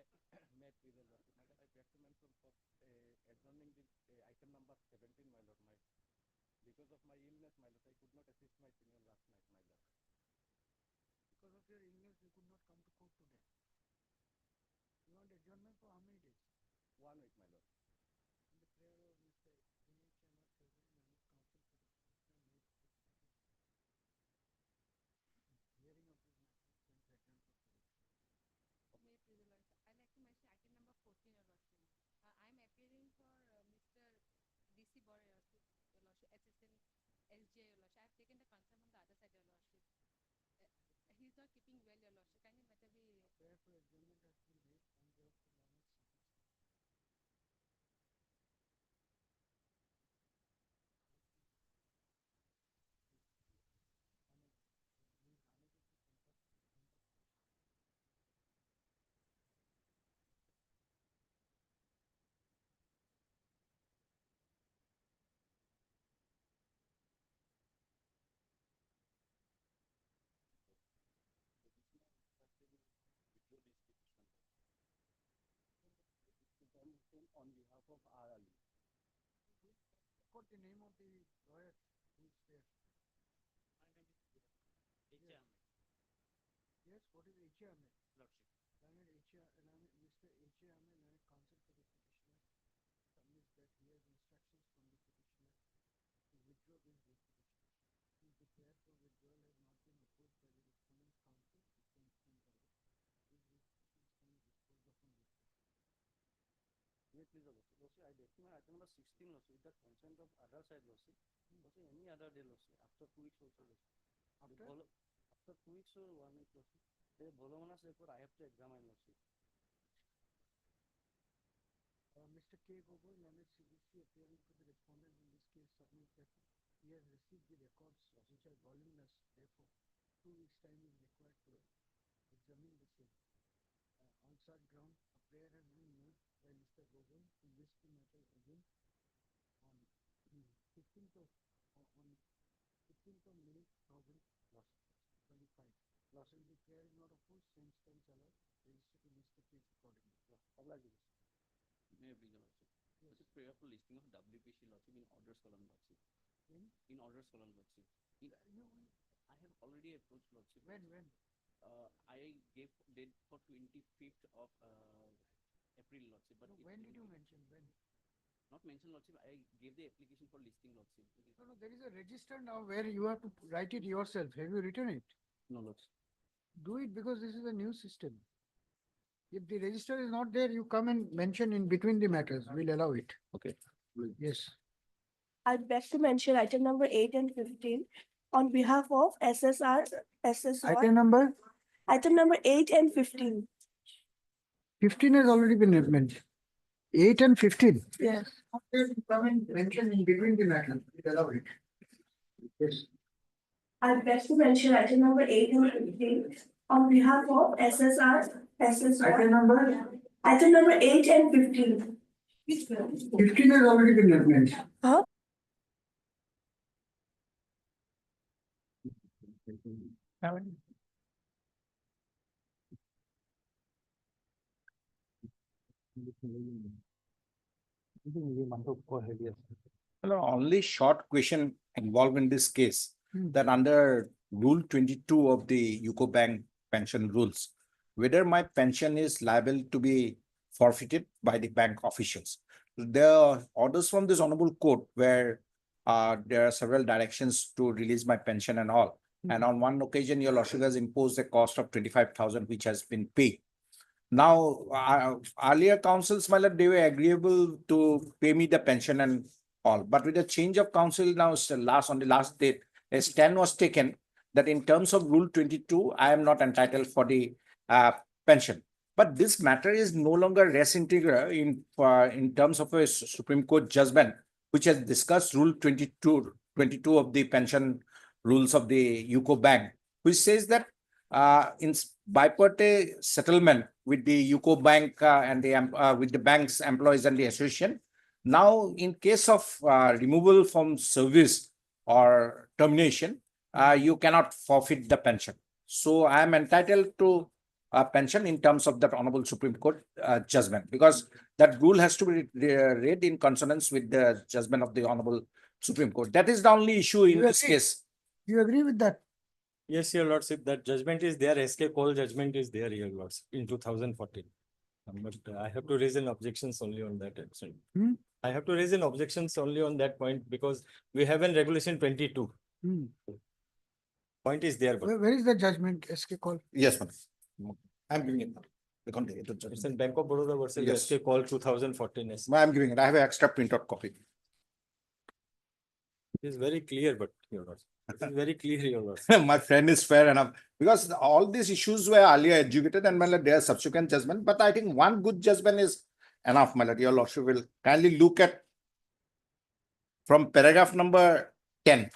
May I please, Lordship, my lord, I beg to mention for adjourning the item number 17, my lord. Because of my illness, my lord, I could not assist my senior last night, my lord. Because of your illness, you could not come to court today. You want adjournment for how many days? 1 week, my lord. In the prayer of Mr. D.H. Chama Chaudhary, Learned Counsel for the petitioner, hearing of this matter stands adjourned for 2 weeks. May I please, Your Lordship, I'd like to mention item number 14, Your Lordship. I'm appearing for Mr. D.C. Bora, Your Lordship, HSL SJ, Your Lordship. I've taken the concern from the other side, Your Lordship. He's not keeping well, Your Lordship. Can you matter be... Prayer for adjournment has been made on behalf of the learned CP. On behalf of R. Ali. What the name of the lawyer who is there? My name is H. Ahmed. Yes, what is H. Ahmed? Lordship. Mr. H. Ahmed, Learned Counsel for the petitioner, submits that he has instructions from the petitioner to withdraw his petition. Since the prayer for withdrawal has not been approved by the respondent counsel, it can stand valid. His petition can be disposed of on withdrawal. May I please, Lordship. Lordship, I beg to my item number 16, Lordship, with the consent of other side, Lordship. Lordship, any other day, Lordship, after 2 weeks also, Lordship. After 2 weeks or 1 week, Lordship. The Bolomanas report I have to examine, Lordship. Mr. K. Gogoi, Learned CBC, appearing for the respondent in this case, submits that he has received the records which are voluminous. Therefore, 2 weeks' time is required to examine the same. On such ground, a prayer has been made by Mr. Gogoi to list the matter again on 15th of May 2025. Lordship, the prayer is not opposed, same stands allowed. Register to list the case accordingly. Obliged. May I please, Lordship. Lordship, prayer for listing of WPC, Lordship, in orders column, Lordship. In orders column, Lordship. I have already approached, Lordship. When? I gave date for 25th of April, Lordship. But No, when did you mention? When? Not mention, Lordship. I gave the application for listing, Lordship. No, there is a register now where you have to write it yourself. Have you written it? No, Lordship. Do it because this is a new system. If the register is not there, you come and mention in between the matters. We'll allow it. Okay. Yes. I'd beg to mention item number 8 and 15 on behalf of SSR. Item number Item number 8 and 15. 15 has already been mentioned. 8 and 15. Yes. Come and mention in between the matters. We'll allow it. Yes. I'd beg to mention item number 8 and 15 on behalf of SSR. Item number Item number 8 and 15. 15 has already been mentioned. Huh? Only short question involved in this case that under Rule 22 of the UCO Bank pension rules, whether my pension is liable to be forfeited by the bank officials. There are orders from this honorable court where there are several directions to release my pension and all. And on one occasion, your lordship has imposed a cost of 25,000, which has been paid. Now, earlier councils, my lord, they were agreeable to pay me the pension and all. But with the change of council now, on the last date, a stand was taken that in terms of Rule 22, I am not entitled for the pension. But this matter is no longer res integra in terms of a Supreme Court judgment, which has discussed Rule 22 of the pension rules of the UCO Bank, which says that in bipartite settlement with the UCO Bank and with the bank's employees and the association, now in case of removal from service or termination, you cannot forfeit the pension. So I am entitled to pension in terms of that Honorable Supreme Court judgment, because that rule has to be read in consonance with the judgment of the Honorable Supreme Court. That is the only issue in You this agree? case. You agree with that? Yes, Your Lordship, that judgment is there, SK Cole judgment is there, Your Lordship, in 2014. But I have to raise an objections only on that. Actually. Hmm? I have to raise an objections only on that point because we have in regulation 22. Hmm. Point is there, but Where is the judgment, SK call? Yes, madam. I'm giving it now. The content, it is it's judgment. in Bank of Baroda versus Yes. SK Cole 2014. It I'm giving it. I have an extra printout copy. is very clear, but Your Lordship, it is very clear, Your Lordship. My friend is fair enough, because all these issues were earlier educated and there are subsequent judgment, but I think one good judgment is enough, my lord. Your lordship will kindly look at from paragraph number 10.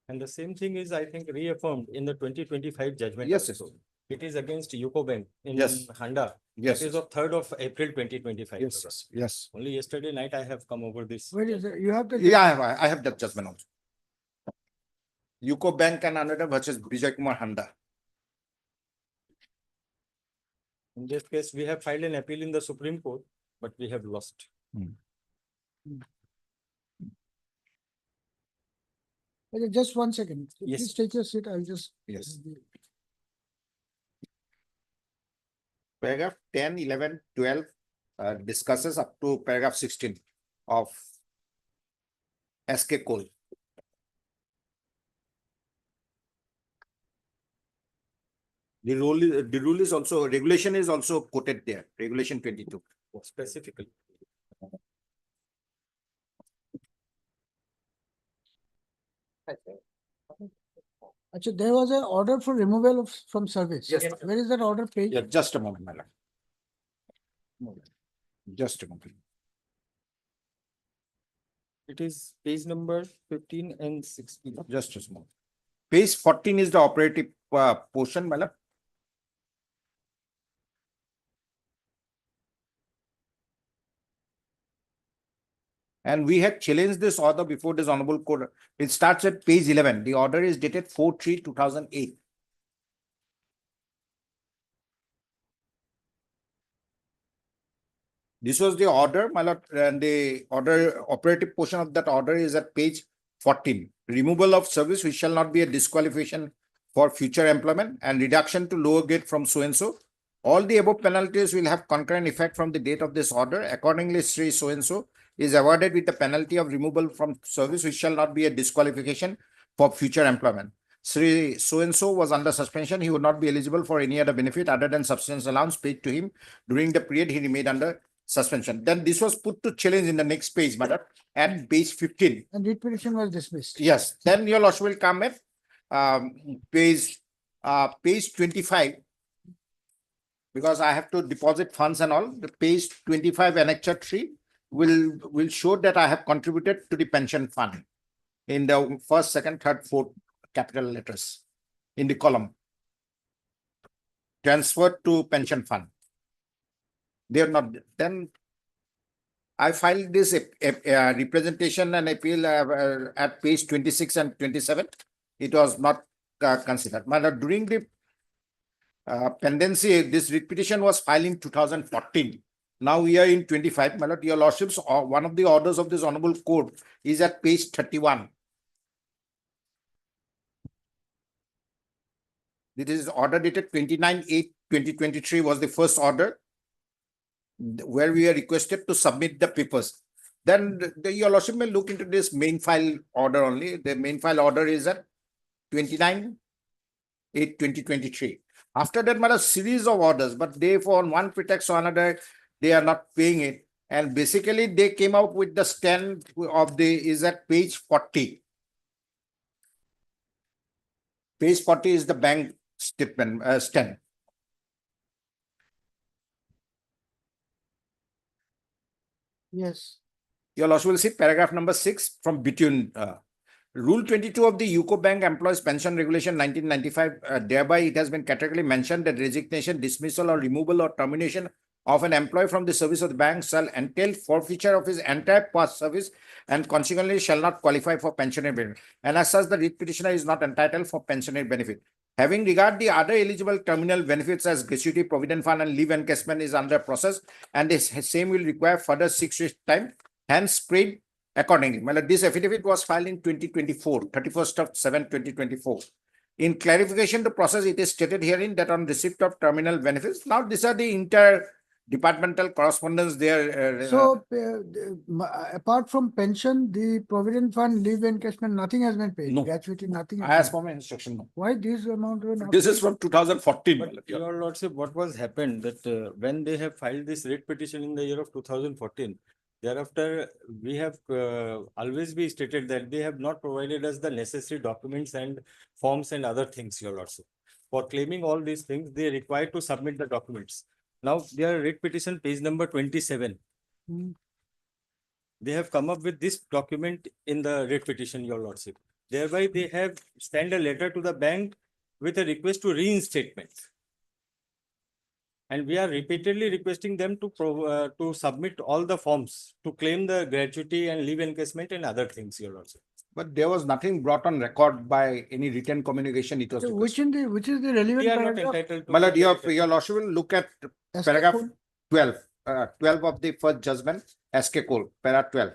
And the same thing is, I think, reaffirmed in the 2025 judgment. Yes, yes. also. It is against UCO Bank in Yes. Handa. Yes, It is of 3rd of April 2025. Your yes, Lordship. yes. Only yesterday night I have come over this. Where is it? You have the. Yeah, I have that judgment also. UCO Bank and another versus Vijay Kumar Handa. In this case, we have filed an appeal in the Supreme Court, but we have lost. Okay, just 1 second. Yes. Please take your seat. I'll just. Yes. Paragraph 10, 11, 12 discusses up to paragraph 16 of SK Cole. The rule is also, regulation is also quoted there, regulation 22. Specifically. Actually, there was an order for removal of from service. Yes. Where is that order page? Yeah, just a moment, my lord. Just a moment. It is page number 15 and 16. Just a moment. Page 14 is the operative portion, my lord. And we had challenged this order before this honorable court. It starts at page 11. The order is dated 4/3/2008. This was the order, my lord, and the order operative portion of that order is at page 14. Removal of service which shall not be a disqualification for future employment and reduction to lower grade from so and so. All the above penalties will have concurrent effect from the date of this order. Accordingly, Sri so and so is awarded with the penalty of removal from service which shall not be a disqualification for future employment. Sri so and so was under suspension. He would not be eligible for any other benefit other than subsistence allowance paid to him during the period he remained under suspension. Then this was put to challenge in the next page, madam, at page 15. And writ petition was dismissed. Yes, then your lordship will come at page 25. Because I have to deposit funds and all, the page 25 annexure 3 will show that I have contributed to the pension fund in the first, second, third, fourth capital letters in the column. Transferred to pension fund. They are not, then I filed this representation and appeal at page 26 and 27. It was not considered. But during the pendency, this writ petition was filed in 2014. Now we are in 25. My lord, your lordships, one of the orders of this honorable court is at page 31. This is order dated 29/8/2023 was the first order where we are requested to submit the papers. Then your lordship may look into this main file order only. The main file order is at 29/8/2023. After that, a series of orders, but they, for one pretext or another, they are not paying it. And basically, they came out with the stand of the is at page 40. Page 40 is the bank statement stand. Yes. You'll also will see paragraph number 6 from between. Rule 22 of the UCO Bank Employees Pension Regulation 1995, thereby it has been categorically mentioned that resignation, dismissal or removal or termination of an employee from the service of the bank shall entail forfeiture of his entire past service and consequently shall not qualify for pensionary benefit. And as such, the writ petitioner is not entitled for pensionary benefit. Having regard the other eligible terminal benefits as gratuity, provident fund and leave encashment is under process and the same will require further 6 weeks time, hence paid accordingly. Well, this affidavit was filed in 2024, 31st of 7/2024. In clarification to process, it is stated herein that on receipt of terminal benefits, now these are the inter-departmental correspondence there. So, apart from pension, the provident fund, leave encashment, nothing has been paid. No. Gratuity, nothing. has As been per my instruction, no. paid. Why this amount were not? This is paid? from 2014. my lord. Your lordship, what was happened that when they have filed this writ petition in the year of 2014, thereafter we have always be stated that they have not provided us the necessary documents and forms and other things, your lordship. For claiming all these things, they require to submit the documents. Now, their writ petition, page number 27. Hmm. They have come up with this document in the writ petition, your lordship. Thereby, they have sent a letter to the bank with a request to reinstatement. And we are repeatedly requesting them to submit all the forms to claim the gratuity and leave encashment and other things, your lordship. But there was nothing brought on record by any written communication. It was So requested. which is the relevant We are not paragraph? entitled to. My lord, your lordship will look at SK paragraph code? 12, 12 of the first judgment, SK Cole, para 12.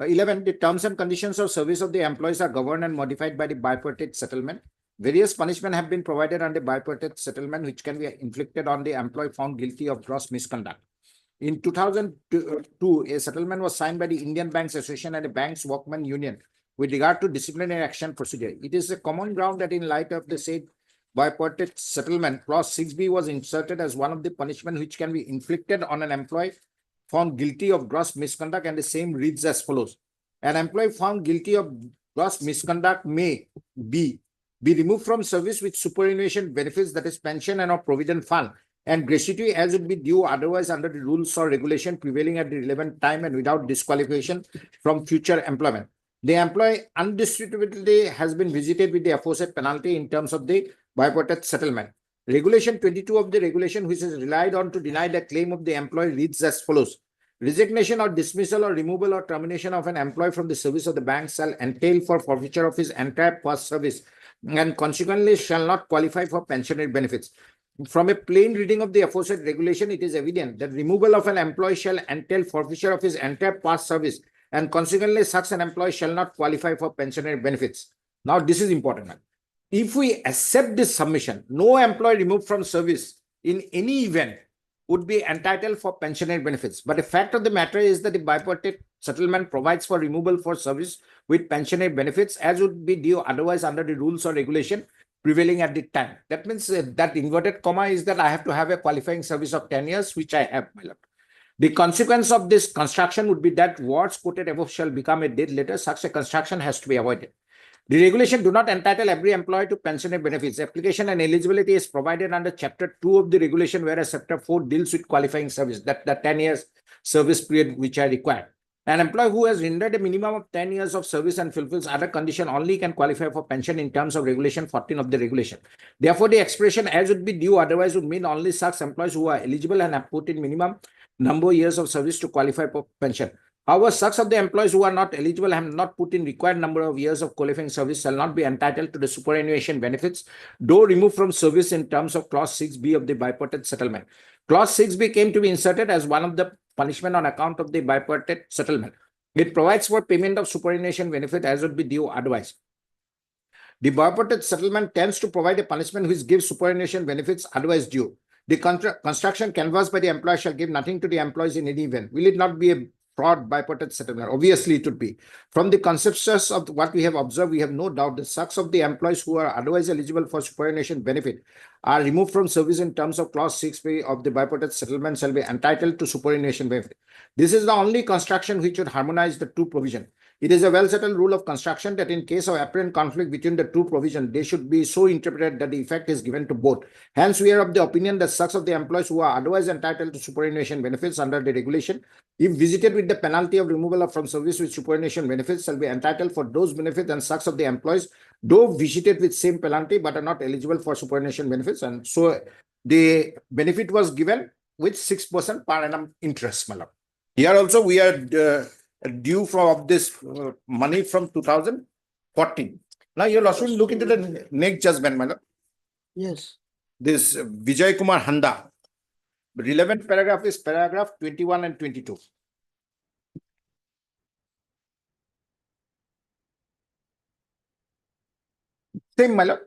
11, the terms and conditions of service of the employees are governed and modified by the bipartite settlement. Various punishment have been provided under bipartite settlement, which can be inflicted on the employee found guilty of gross misconduct. In 2002, a settlement was signed by the Indian Banks Association and the Banks Workmen Union with regard to disciplinary action procedure. It is a common ground that in light of the said bipartite settlement, clause 6B was inserted as one of the punishment which can be inflicted on an employee found guilty of gross misconduct, and the same reads as follows. An employee found guilty of gross misconduct may be removed from service with superannuation benefits, that is pension and or provident fund, and gratuity as would be due otherwise under the rules or regulation prevailing at the relevant time and without disqualification from future employment. The employee undisputedly has been visited with the aforesaid penalty in terms of the bipartite settlement. Regulation 22 of the regulation, which is relied on to deny the claim of the employee, reads as follows. Resignation or dismissal or removal or termination of an employee from the service of the bank shall entail for forfeiture of his entire past service and consequently shall not qualify for pensionary benefits. From a plain reading of the aforesaid regulation, it is evident that removal of an employee shall entail forfeiture of his entire past service and consequently such an employee shall not qualify for pensionary benefits. Now, this is important. If we accept this submission, no employee removed from service in any event would be entitled for pensionary benefits. But the fact of the matter is that the bipartite settlement provides for removal for service with pensionary benefits as would be due otherwise under the rules or regulation prevailing at the time. That means that inverted comma is that I have to have a qualifying service of 10 years, which I have, my lord. The consequence of this construction would be that words quoted above shall become a dead letter. Such a construction has to be avoided. The regulation do not entitle every employee to pensionary benefits. Application and eligibility is provided under Chapter 2 of the regulation, whereas Chapter 4 deals with qualifying service, that the 10 years service period which are required. An employee who has rendered a minimum of 10 years of service and fulfills other condition only can qualify for pension in terms of Regulation 14 of the regulation. Therefore, the expression as would be due otherwise would mean only such employees who are eligible and have put in minimum number of years of service to qualify for pension. However, such of the employees who are not eligible and have not put in required number of years of qualifying service shall not be entitled to the superannuation benefits, though removed from service in terms of Clause 6B of the bipartite settlement. Clause 6B came to be inserted as one of the punishment on account of the bipartite settlement. It provides for payment of superannuation benefit as would be due otherwise. The bipartite settlement tends to provide a punishment which gives superannuation benefits otherwise due. The construction canvassed by the employer shall give nothing to the employees in any event. Will it not be a fraud bipartite settlement? Obviously, it would be. From the concepts of what we have observed, we have no doubt that such of the employees who are otherwise eligible for superannuation benefit are removed from service in terms of Clause 6B of the bipartite settlement shall be entitled to superannuation benefit. This is the only construction which would harmonize the two provisions. It is a well-settled rule of construction that in case of apparent conflict between the two provisions, they should be so interpreted that the effect is given to both. Hence, we are of the opinion that such of the employees who are otherwise entitled to superannuation benefits under the regulation, if visited with the penalty of removal from service with superannuation benefits, shall be entitled for those benefits, and such of the employees, though visited with same penalty but are not eligible for superannuation benefits. And so the benefit was given with 6% per annum interest. Here also we are due from this money from 2014. Now your lordship will look into the next judgment, my lord. Yes. This Vijay Kumar Handa. Relevant paragraph is paragraph 21 and 22. Same, my lord.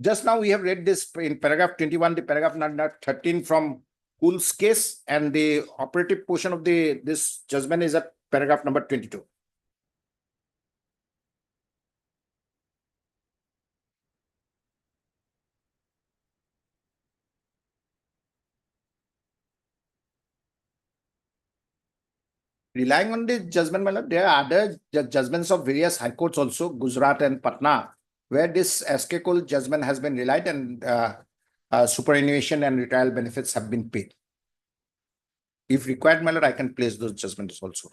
Just now we have read this in paragraph 21, the paragraph number 13 from Cool's case, and the operative portion of this judgment is at paragraph number 22. Relying on the judgment, my lord, there are other judgments of various high courts also, Gujarat and Patna, where this SK Cole judgment has been relied and superannuation and retirement benefits have been paid. If required, my lord, I can place those judgments also.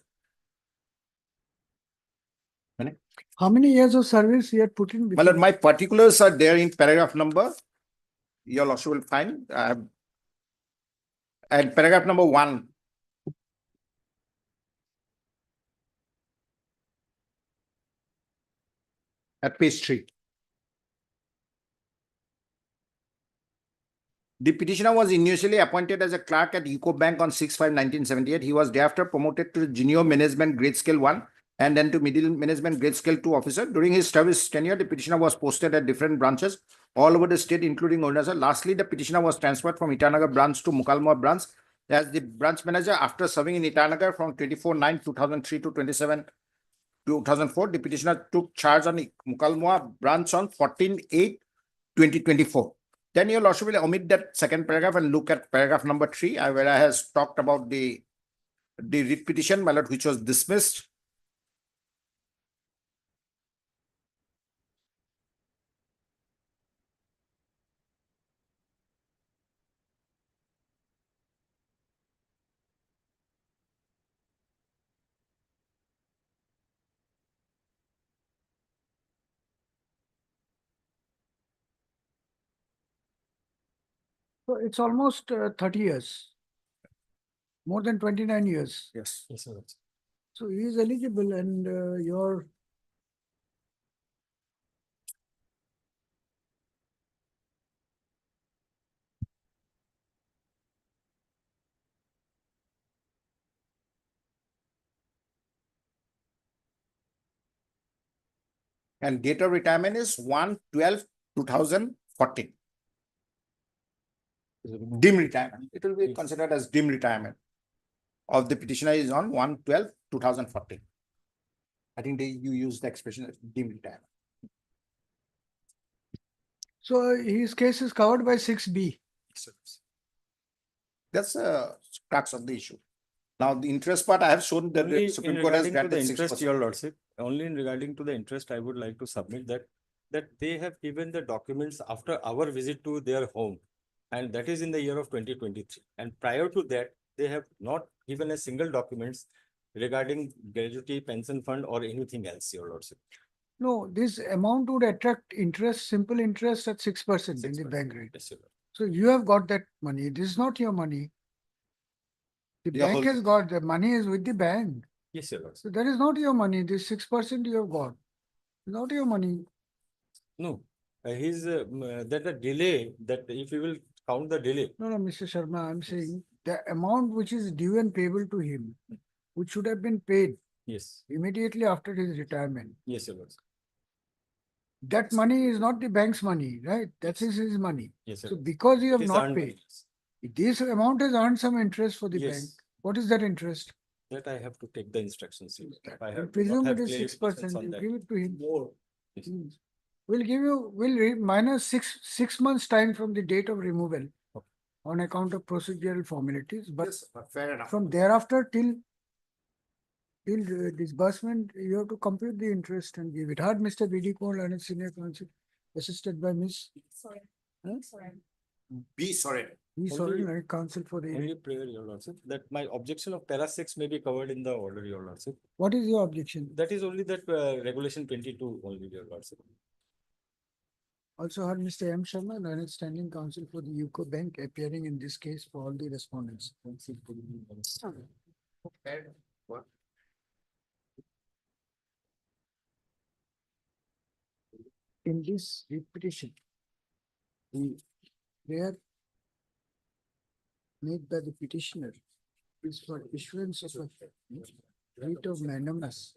How many years of service he had put in? My lord, my particulars are there in paragraph number. Your lordship will find. And paragraph number 1. At page 3. The petitioner was initially appointed as a clerk at UCO Bank on 6/5/1978. He was thereafter promoted to junior management grade scale 1 and then to middle management grade scale 2 officer. During his service tenure, the petitioner was posted at different branches all over the state, including Odisha. Lastly, the petitioner was transferred from Itanagar branch to Mukalmua branch as the branch manager after serving in Itanagar from 24/9/2003 to 27/2004. The petitioner took charge on Mukalmua branch on 14/8/2024. Then your lordship will omit that second paragraph and look at paragraph number 3, where I has talked about the writ petition, my lord, which was dismissed. So it's almost 30 years. More than 29 years. Yes. Yes, sir. So he is eligible and your And date of retirement is 1/12/2014. Dim retirement. It will be Yes. considered as dim retirement of the petitioner is on 1/12/2014. I think you use the expression as dim retirement. so his case is covered by 6B. That's the crux of the issue. Now, the interest part, I have shown that Only the in Supreme Court has regarding to the granted interest, 6%. your lordship, only in regarding to the interest, I would like to submit that they have given the documents after our visit to their home. And that is in the year of 2023. And prior to that, they have not given a single documents regarding gratuity, pension fund or anything else, your lordship. No, this amount would attract interest, simple interest at 6% in the 6%. bank rate. Yes, your lord. So you have got that money. This is not your money. The Yeah, bank has got the money is with the bank. Yes, your lordship. So that is not your money. This 6% you have got. Not your money. No, that the delay, that if you will count the delay. No, Mr. Sharma, I'm saying the amount which is due and payable to him, which should have been paid Yes, immediately after his retirement. yes, your lordship. That money is not the bank's money, right? That is his money. Yes, your So lordship. because you have It is not earned paid, by- this amount has earned some interest for the bank. Yes. What is that interest? That I have to take the instructions. your lordship. I I have to not presume have it is clarifications 6%. on You that. give it to him. More. Yes. We'll give you, minus six months time from the date of removal Okay. on account of procedural formalities, but Yes, fair enough. from thereafter till disbursement, you have to compute the interest and give it. Heard Mr. B.D. Cole and his senior counsel, assisted by Miss Sorry. Huh? Sorry. Be sorry. B. Only- Soren, and counsel for the. Only prayer, your lordship, that my objection of para 6 may be covered in the order, your lordship. What is your objection? That is only that regulation 22 only, your lordship. Also heard Mr. M. Sharma, learned standing counsel for the UCO Bank, appearing in this case for all the respondents. Fair enough. What? In this writ petition, the prayer made by the petitioner is for issuance of a writ of mandamus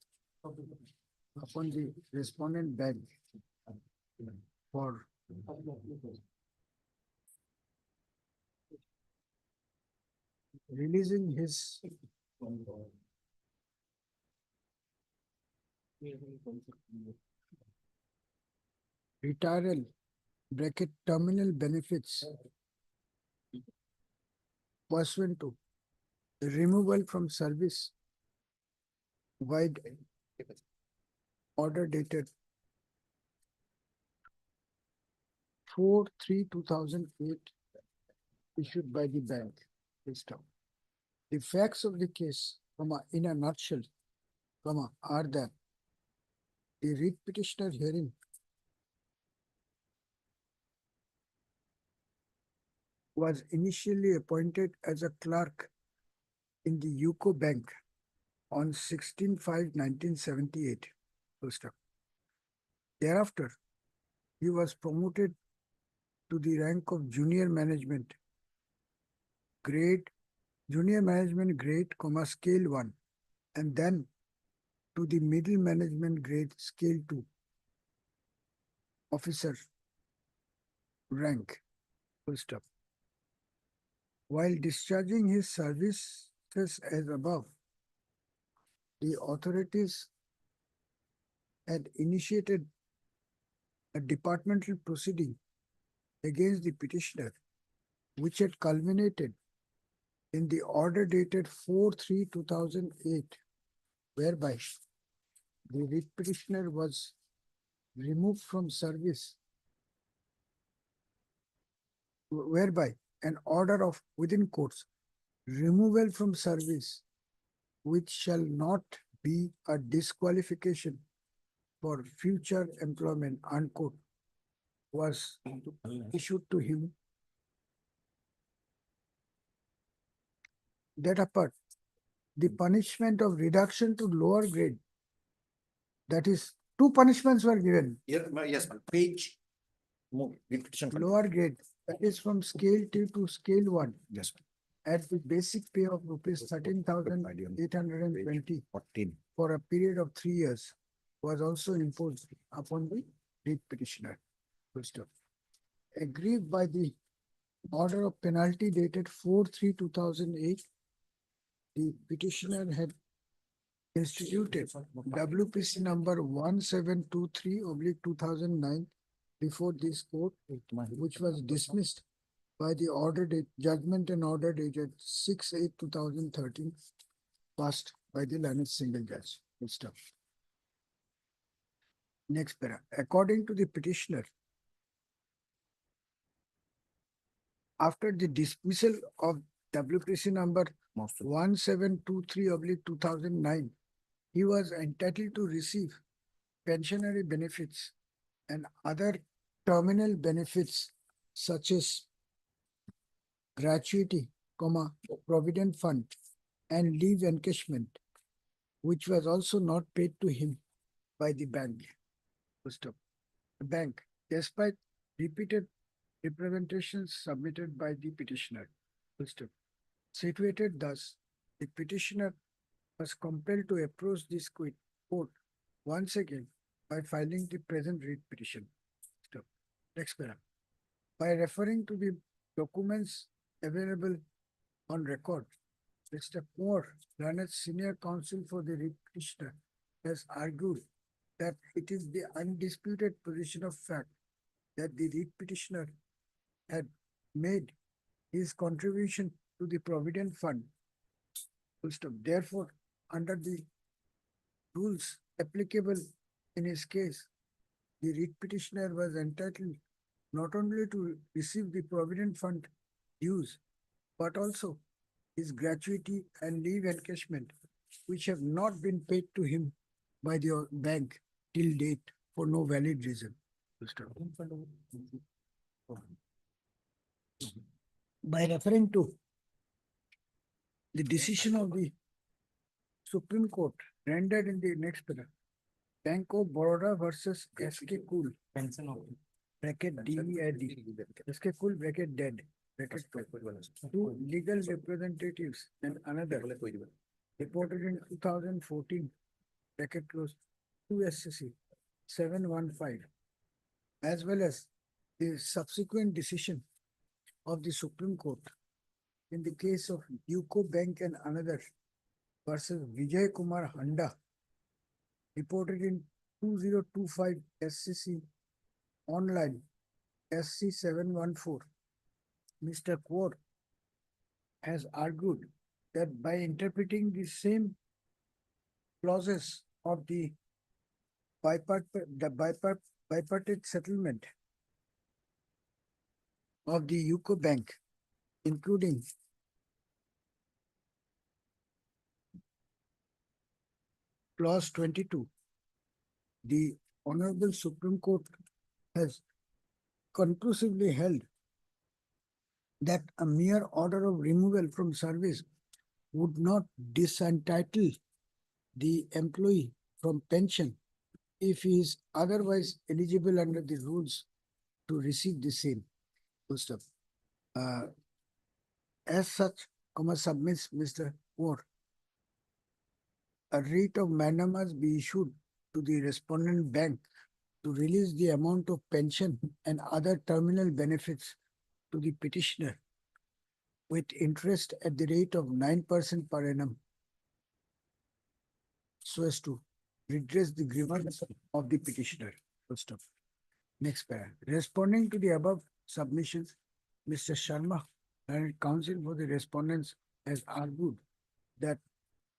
upon the respondent bank for releasing his retirement bracket terminal benefits pursuant to removal from service wide order dated 4/3/2008 issued by the bank. The facts of the case, in a nutshell, are that the writ petitioner hearing was initially appointed as a clerk in the UCO Bank on 16/5/1978. Thereafter, he was promoted to the rank of junior management grade, scale 1, and then to the middle management grade, scale 2, officer rank. While discharging his services as above, the authorities had initiated a departmental proceeding against the petitioner, which had culminated in the order dated 4/3/2008, whereby the writ petitioner was removed from service, whereby an order of within quotes removal from service, which shall not be a disqualification for future employment, unquote, was issued to him. That apart, the punishment of reduction to lower grade, that is, two punishments were given. Yes, ma'am. Page. Repetition. Lower grade, that is from scale 2 to scale 1, Yes, at the basic pay of rupees 13,820 14. for a period of 3 years, was also imposed upon the writ petitioner. Aggrieved by the order of penalty dated 4/3/2008, the petitioner had instituted WPC number 1723/2009 before this court, which was dismissed by the judgment and order dated 6/8/2013, passed by the learned single judge. Next para. According to the petitioner, after the dismissal of WPC number 1723/2009, he was entitled to receive pensionary benefits and other terminal benefits such as gratuity, provident fund, and leave encashment, which was also not paid to him by the bank. The bank, despite repeated representations submitted by the petitioner. Situated thus, the petitioner was compelled to approach this court once again by filing the present writ petition. Next paragraph. By referring to the documents available on record, Mr. Kumar, learned senior counsel for the writ petitioner, has argued that it is the undisputed position of fact that the writ petitioner had made his contribution to the provident fund. Therefore, under the rules applicable in his case, the writ petitioner was entitled not only to receive the provident fund dues, but also his gratuity and leave encashment, which have not been paid to him by the bank till date for no valid reason. By referring to the decision of the Supreme Court rendered in the next paragraph, Bank of Baroda versus SK Cool, Pension of. bracket DEAD, SK Cool, bracket dead, bracket two legal representatives and another reported in 2014, bracket close, 2 SCC 715, as well as the subsequent decision of the Supreme Court in the case of UCO Bank and another versus Vijay Kumar Handa, reported in 2025 SCC online SC 714. Mr. Kaur has argued that by interpreting the same clauses of the bipartite settlement of the UCO Bank, including clause 22, the Honorable Supreme Court has conclusively held that a mere order of removal from service would not disentitle the employee from pension if he is otherwise eligible under the rules to receive the same. Full stop. As such, submits Mr. Kaur, a writ of mandamus be issued to the respondent bank to release the amount of pension and other terminal benefits to the petitioner with interest at the rate of 9% per annum, so as to redress the grievance of the petitioner. Full stop. Next paragraph. Responding to the above submissions, Mr. Sharma, and counsel for the respondents, has argued that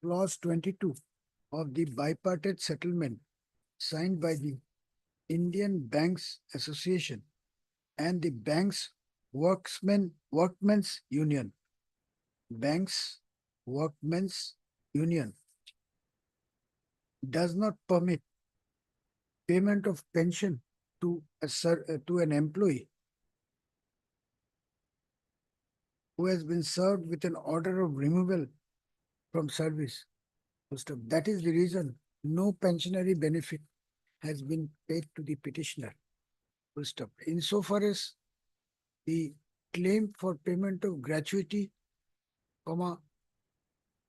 clause 22 of the bipartite settlement signed by the Indian Banks Association and the Banks Workmen's Union, Banks Workmen's Union, does not permit payment of pension to an employee who has been served with an order of removal from service. That is the reason no pensionary benefit has been paid to the petitioner. Full stop. Insofar as the claim for payment of gratuity,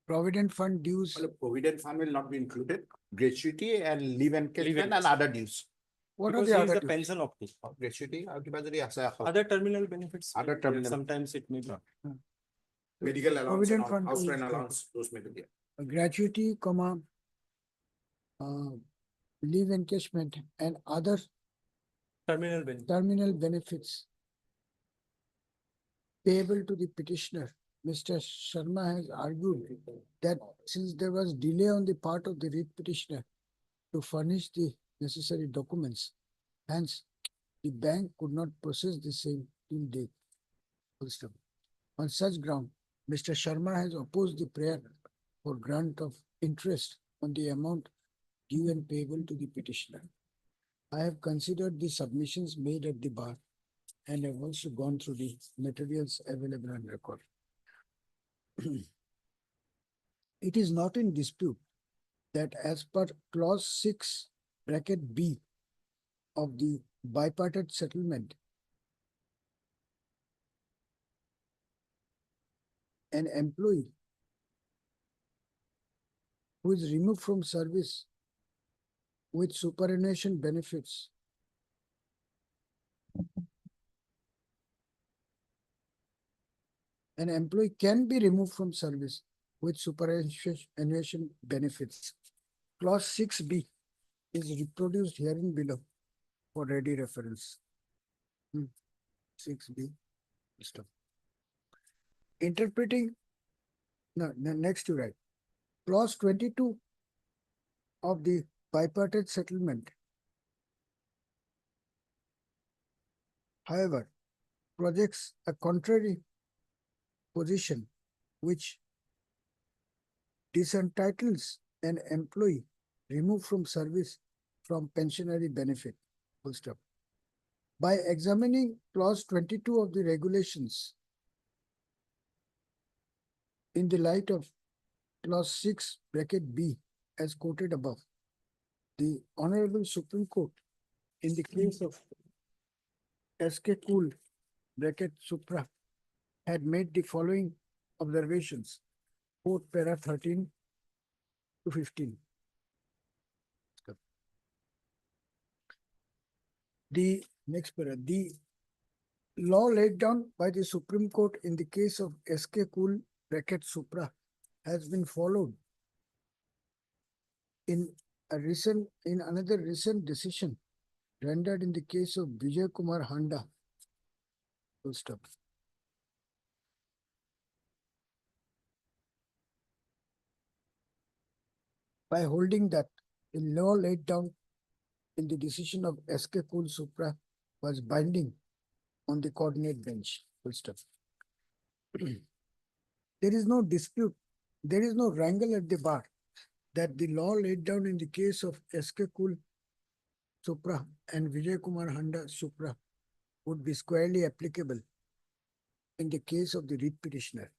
provident fund dues. Well, Provident fund will not be included, gratuity and leave encashment and other dues. What are Because the he is other the dues? pension optic. Gratuity, Other terminal benefits. Other maybe, terminal- Sometimes it may be. medical allowance, and Provident all, fund house is rent gratuity. allowance, those may be there. Gratuity, leave encashment and other Terminal benefit. terminal benefits payable to the petitioner. Mr. Sharma has argued that since there was delay on the part of the writ petitioner to furnish the necessary documents, hence the bank could not process the same till date. Full stop. On such ground, Mr. Sharma has opposed the prayer for grant of interest on the amount due and payable to the petitioner. I have considered the submissions made at the bar and have also gone through the materials available on record. It is not in dispute that as per clause 6 bracket B of the bipartite settlement, an employee who is removed from service with superannuation benefits an employee can be removed from service with superannuation benefits. Clause 6B is reproduced herein below for ready reference. 6B. Stop. Interpreting, no, next you write. Clause 22 of the bipartite settlement, however, projects a contrary position which disentitles an employee removed from service from pensionary benefit. Full stop. By examining clause 22 of the regulations in the light of clause 6 bracket B as quoted above, the Honorable Supreme Court in the case of SK Cool bracket Supra had made the following observations. Quote para 13 to 15. The next para, the law laid down by the Supreme Court in the case of SK Cool bracket Supra has been followed in another recent decision rendered in the case of Vijay Kumar Handa. Full stop. By holding that the law laid down in the decision of SK Cool Supra was binding on the coordinate bench. Full stop. There is no dispute, there is no wrangle at the bar that the law laid down in the case of SK Cool Supra and Vijay Kumar Handa Supra would be squarely applicable in the case of the writ petitioner.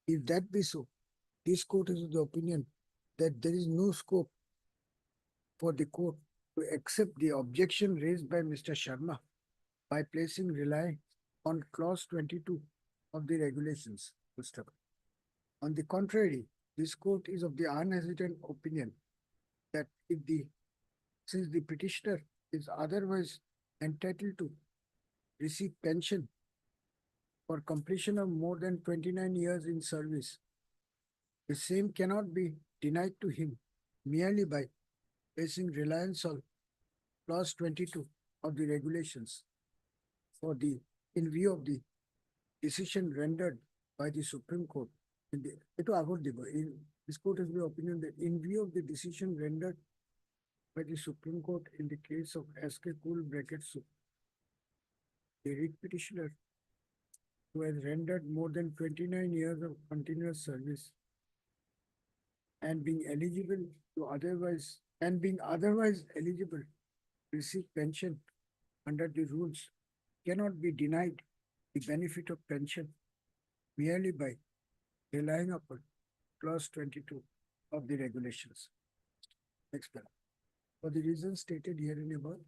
If that be so, this court is of the opinion that there is no scope for the court to accept the objection raised by Mr. Sharma by placing rely on clause 22 of the regulations. Full stop. On the contrary, this court is of the unhesitant opinion that since the petitioner is otherwise entitled to receive pension for completion of more than 29 years in service, the same cannot be denied to him merely by placing reliance on clause 22 of the regulations in view of the decision rendered by the Supreme Court. This court is the opinion that in view of the decision rendered by the Supreme Court in the case of SK Cool bracket Supra, the writ petitioner who has rendered more than 29 years of continuous service and being otherwise eligible to receive pension under the rules cannot be denied the benefit of pension merely by relying upon clause 22 of the regulations. Next paragraph. For the reasons stated herein above,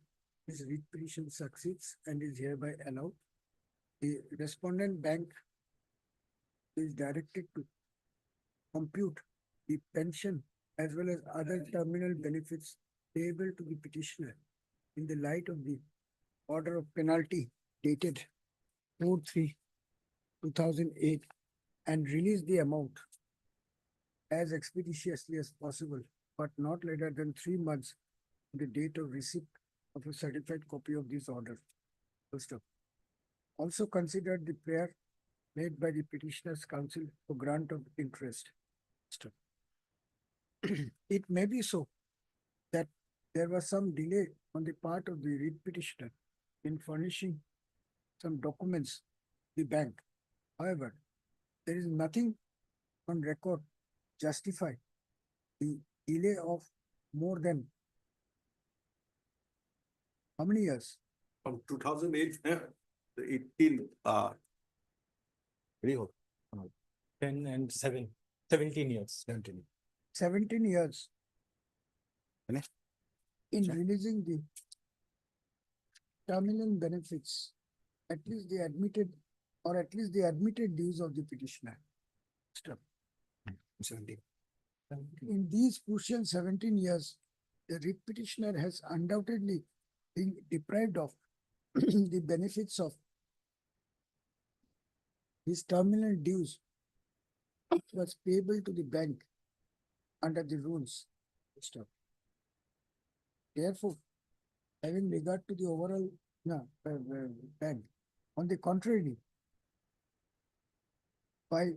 this writ petition succeeds and is hereby allowed. The respondent bank is directed to compute the pension as well as other terminal benefits payable to the petitioner in the light of the order of penalty dated 4/3/2008 and release the amount as expeditiously as possible, but not later than 3 months from the date of receipt of a certified copy of this order. First up. Also consider the prayer made by the petitioner's counsel for grant of interest. It may be so that there was some delay on the part of the writ petitioner in furnishing some documents to the bank. However, there is nothing on record justify the delay of more than how many years? From 2008, the 18, very old. 10 and 7, 17 years. 17 years Any? in releasing the terminal benefits, at least the admitted dues of the petitioner. Stop. 17. In these crucial 17 years, the writ petitioner has undoubtedly been deprived of the benefits of his terminal dues, which was payable to the bank under the rules. Stop. Therefore, having regard to the overall bank, on the contrary, by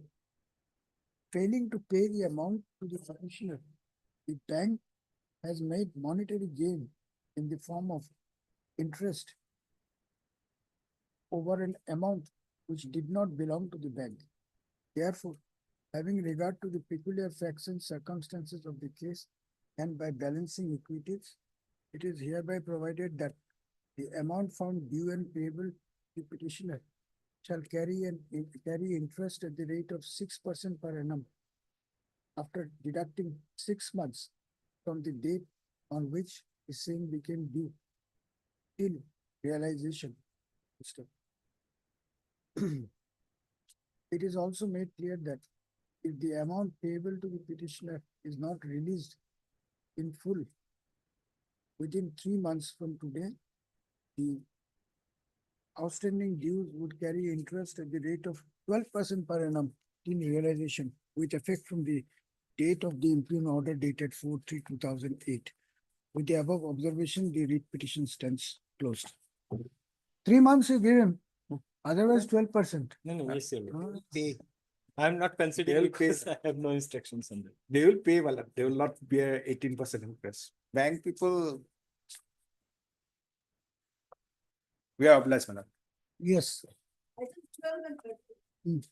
failing to pay the amount to the petitioner, the bank has made monetary gain in the form of interest over an amount which did not belong to the bank. Therefore, having regard to the peculiar facts and circumstances of the case and by balancing equities, it is hereby provided that the amount found due and payable to petitioner shall carry interest at the rate of 6% per annum after deducting 6 months from the date on which is saying became due till realization. Mr. It is also made clear that if the amount payable to the petitioner is not released in full within 3 months from today, the outstanding dues would carry interest at the rate of 12% per annum in realization, with effect from the date of the impugn order dated 4/3/2008. With the above observation, the writ petition stands closed. 3 months you give him, otherwise 12%. No, no, yes, sir. Pay. I'm not considering They'll pay. because I have no instructions on that. They will pay, well, they will not bear 18% interest. Bank people. We are obliged, madam. Yes. I think 12 and 13.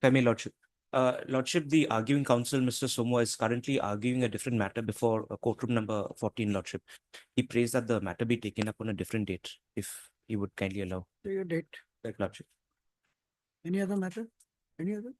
Femi Lordship. Lordship, the arguing counsel, Mr. Somo, is currently arguing a different matter before courtroom number 14, Lordship. He prays that the matter be taken up on a different date, if he would kindly allow. Say your date. That, Lordship. Any other matter? Any other?